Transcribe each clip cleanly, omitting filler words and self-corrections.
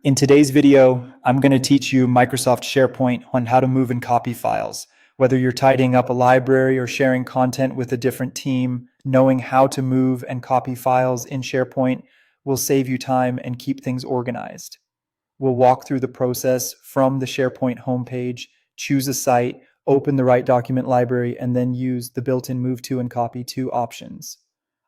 In today's video, I'm going to teach you Microsoft SharePoint on how to move and copy files. Whether you're tidying up a library or sharing content with a different team, knowing how to move and copy files in SharePoint will save you time and keep things organized. We'll walk through the process from the SharePoint homepage, choose a site, open the right document library, and then use the built-in Move To and Copy To options.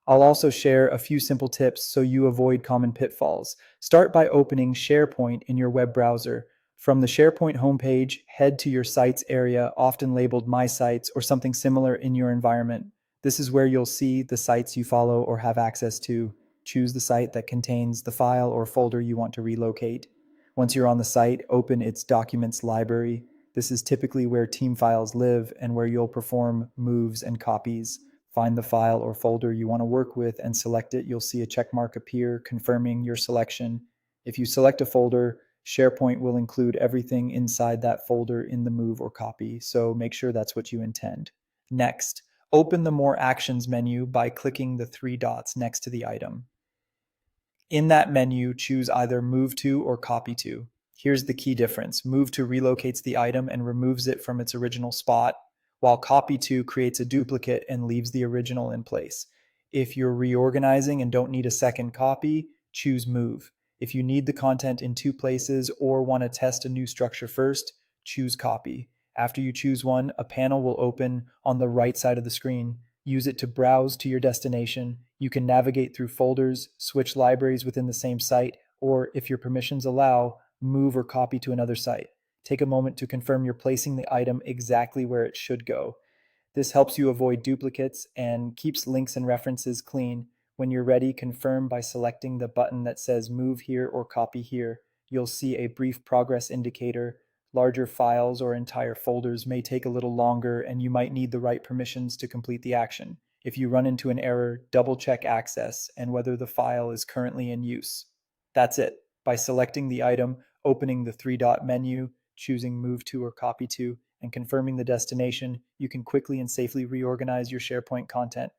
I'll also share a few simple tips so you avoid common pitfalls. Start by opening SharePoint in your web browser. From the SharePoint homepage, head to your Sites area, often labeled My Sites or something similar in your environment. This is where you'll see the sites you follow or have access to. Choose the site that contains the file or folder you want to relocate. Once you're on the site, open its Documents library. This is typically where team files live and where you'll perform moves and copies. Find the file or folder you want to work with and select it. You'll see a check mark appear confirming your selection. If you select a folder, SharePoint will include everything inside that folder in the move or copy, so make sure that's what you intend. Next, open the More Actions menu by clicking the three dots next to the item. In that menu, choose either Move To or Copy To. Here's the key difference. Move To relocates the item and removes it from its original spot, while Copy To creates a duplicate and leaves the original in place. If you're reorganizing and don't need a second copy, choose Move. If you need the content in two places or want to test a new structure first, choose Copy. After you choose one, a panel will open on the right side of the screen. Use it to browse to your destination. You can navigate through folders, switch libraries within the same site, or if your permissions allow, move or copy to another site. Take a moment to confirm you're placing the item exactly where it should go. This helps you avoid duplicates and keeps links and references clean. When you're ready, confirm by selecting the button that says Move Here or Copy Here. You'll see a brief progress indicator. Larger files or entire folders may take a little longer, and you might need the right permissions to complete the action. If you run into an error, double-check access and whether the file is currently in use. That's it. By selecting the item, opening the three-dot menu, choosing Move To or Copy To, and confirming the destination, you can quickly and safely reorganize your SharePoint content.